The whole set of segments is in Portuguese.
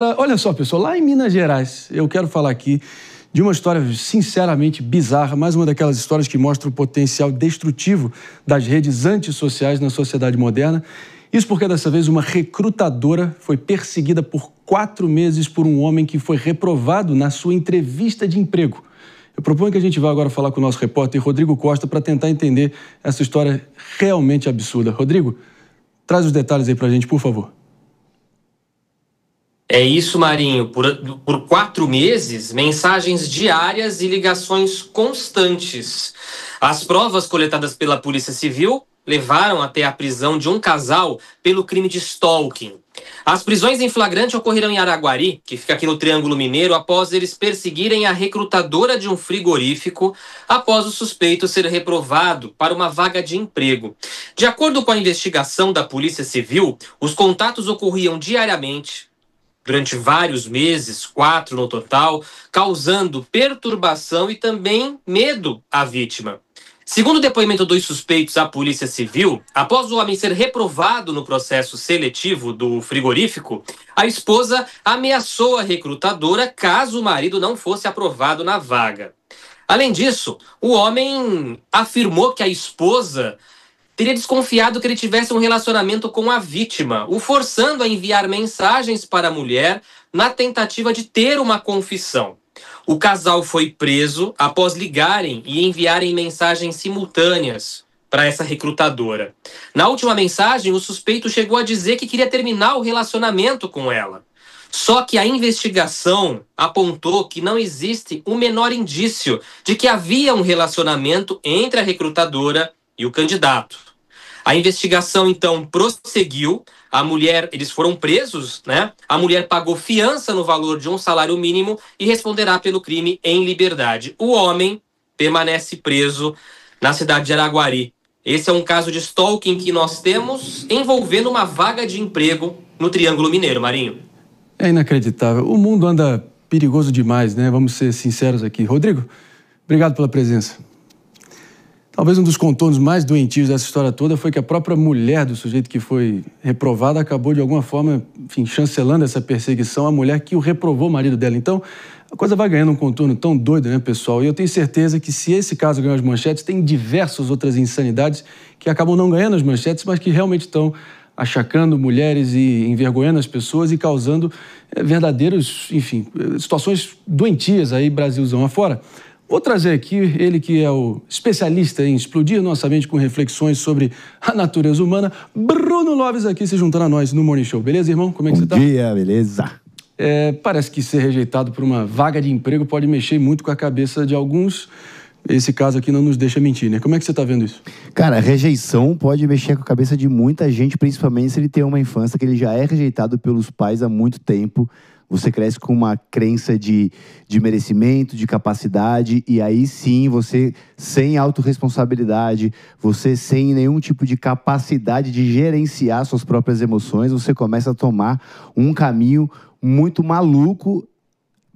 Olha só, pessoal, lá em Minas Gerais, eu quero falar aqui de uma história sinceramente bizarra, mais uma daquelas histórias que mostra o potencial destrutivo das redes antissociais na sociedade moderna. Isso porque dessa vez uma recrutadora foi perseguida por 4 meses por um homem que foi reprovado na sua entrevista de emprego. Eu proponho que a gente vá agora falar com o nosso repórter Rodrigo Costa para tentar entender essa história realmente absurda. Rodrigo, traz os detalhes aí pra gente, por favor. É isso, Marinho. Por 4 meses, mensagens diárias e ligações constantes. As provas coletadas pela Polícia Civil levaram até a prisão de um casal pelo crime de stalking. As prisões em flagrante ocorreram em Araguari, que fica aqui no Triângulo Mineiro, após eles perseguirem a recrutadora de um frigorífico após o suspeito ser reprovado para uma vaga de emprego. De acordo com a investigação da Polícia Civil, os contatos ocorriam diariamente, durante vários meses, 4 no total, causando perturbação e também medo à vítima. Segundo o depoimento dos suspeitos à Polícia Civil, após o homem ser reprovado no processo seletivo do frigorífico, a esposa ameaçou a recrutadora caso o marido não fosse aprovado na vaga. Além disso, o homem afirmou que a esposa teria desconfiado que ele tivesse um relacionamento com a vítima, o forçando a enviar mensagens para a mulher na tentativa de ter uma confissão. O casal foi preso após ligarem e enviarem mensagens simultâneas para essa recrutadora. Na última mensagem, o suspeito chegou a dizer que queria terminar o relacionamento com ela. Só que a investigação apontou que não existe o menor indício de que havia um relacionamento entre a recrutadora e o candidato. A investigação, então, prosseguiu. Eles foram presos, né? A mulher pagou fiança no valor de um salário mínimo e responderá pelo crime em liberdade. O homem permanece preso na cidade de Araguari. Esse é um caso de stalking que nós temos envolvendo uma vaga de emprego no Triângulo Mineiro, Marinho. É inacreditável. O mundo anda perigoso demais, né? Vamos ser sinceros aqui. Rodrigo, obrigado pela presença. Talvez um dos contornos mais doentios dessa história toda foi que a própria mulher do sujeito que foi reprovado acabou, de alguma forma, enfim, chancelando essa perseguição à mulher que o reprovou, o marido dela. Então, a coisa vai ganhando um contorno tão doido, né, pessoal? E eu tenho certeza que se esse caso ganhar as manchetes, tem diversas outras insanidades que acabam não ganhando as manchetes, mas que realmente estão achacando mulheres e envergonhando as pessoas e causando verdadeiros, enfim, situações doentias aí, Brasilzão afora. Vou trazer aqui ele que é o especialista em explodir nossa mente com reflexões sobre a natureza humana, Bruno Loves aqui se juntando a nós no Morning Show. Beleza, irmão? Como é que você tá? Bom dia, beleza. Parece que ser rejeitado por uma vaga de emprego pode mexer muito com a cabeça de alguns. Esse caso aqui não nos deixa mentir, né? Como é que você tá vendo isso? Cara, a rejeição pode mexer com a cabeça de muita gente, principalmente se ele tem uma infância que ele já é rejeitado pelos pais há muito tempo. Você cresce com uma crença de merecimento, de capacidade, e aí sim, você sem autorresponsabilidade, você sem nenhum tipo de capacidade de gerenciar suas próprias emoções, você começa a tomar um caminho muito maluco,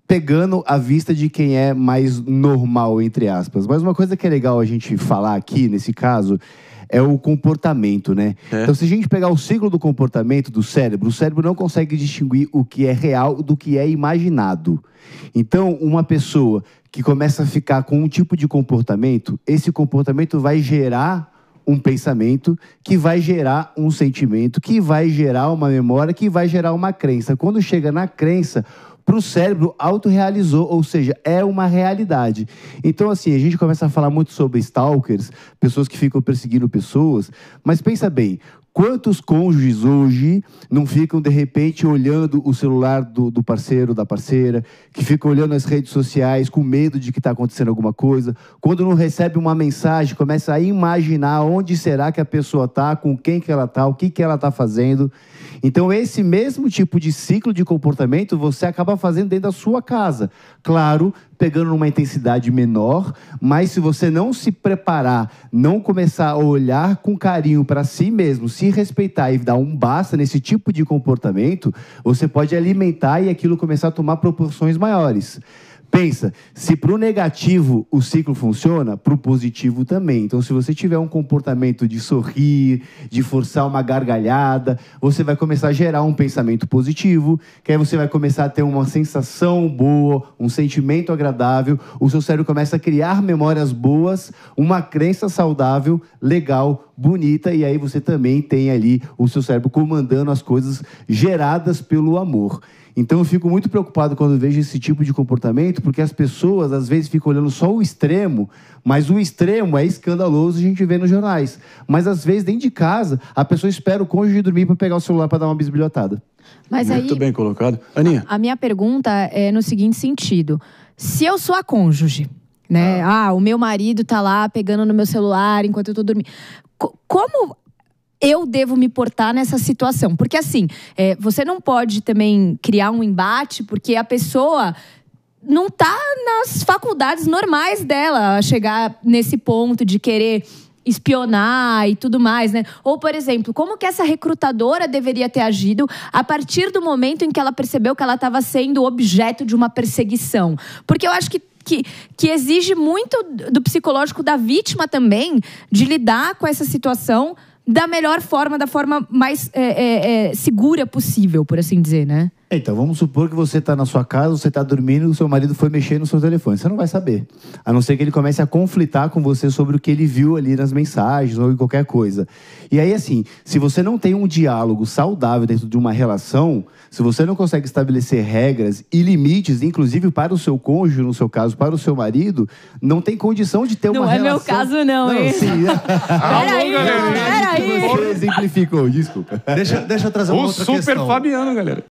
pegando a vista de quem é mais normal, entre aspas. Mas uma coisa que é legal a gente falar aqui, nesse caso, é o comportamento, né? Então, se a gente pegar o ciclo do comportamento do cérebro, o cérebro não consegue distinguir o que é real do que é imaginado. Então, uma pessoa que começa a ficar com um tipo de comportamento, esse comportamento vai gerar um pensamento, que vai gerar um sentimento, que vai gerar uma memória, que vai gerar uma crença. Quando chega na crença, para o cérebro, autorrealizou, ou seja, é uma realidade. Então, assim, a gente começa a falar muito sobre stalkers, pessoas que ficam perseguindo pessoas, mas pensa bem, quantos cônjuges hoje não ficam, de repente, olhando o celular do parceiro, da parceira, que ficam olhando as redes sociais com medo de que está acontecendo alguma coisa, quando não recebe uma mensagem, começa a imaginar onde será que a pessoa está, com quem que ela está, o que que ela está fazendo. Então, esse mesmo tipo de ciclo de comportamento você acaba fazendo dentro da sua casa. Claro, pegando numa intensidade menor, mas se você não se preparar, não começar a olhar com carinho para si mesmo, se respeitar e dar um basta nesse tipo de comportamento, você pode alimentar e aquilo começar a tomar proporções maiores. Pensa, se pro negativo o ciclo funciona, pro positivo também. Então, se você tiver um comportamento de sorrir, de forçar uma gargalhada, você vai começar a gerar um pensamento positivo, que aí você vai começar a ter uma sensação boa, um sentimento agradável, o seu cérebro começa a criar memórias boas, uma crença saudável, legal, bonita, e aí você também tem ali o seu cérebro comandando as coisas geradas pelo amor. Então eu fico muito preocupado quando vejo esse tipo de comportamento, porque as pessoas às vezes ficam olhando só o extremo, mas o extremo é escandaloso, a gente vê nos jornais. Mas às vezes dentro de casa, a pessoa espera o cônjuge dormir para pegar o celular para dar uma bisbilhotada. Mas muito bem colocado. Aninha. A minha pergunta é no seguinte sentido. Se eu sou a cônjuge, né? O meu marido tá lá pegando no meu celular enquanto eu tô dormindo. Como eu devo me portar nessa situação? Porque assim, você não pode também criar um embate, porque a pessoa não tá nas faculdades normais dela a chegar nesse ponto de querer espionar e tudo mais, né? Ou, por exemplo, como que essa recrutadora deveria ter agido a partir do momento em que ela percebeu que ela estava sendo objeto de uma perseguição? Porque eu acho que exige muito do psicológico da vítima também, de lidar com essa situação da melhor forma, da forma mais segura possível, por assim dizer, né? Então, vamos supor que você está na sua casa, você está dormindo e o seu marido foi mexer no seu telefone. Você não vai saber. A não ser que ele comece a conflitar com você sobre o que ele viu ali nas mensagens ou em qualquer coisa. E aí, assim, se você não tem um diálogo saudável dentro de uma relação, se você não consegue estabelecer regras e limites, inclusive para o seu cônjuge, no seu caso, para o seu marido, não tem condição de ter uma relação... Não é meu caso, não, hein? Sim. Peraí. Você exemplificou, desculpa. Deixa eu trazer uma outra questão. O super Fabiano, galera.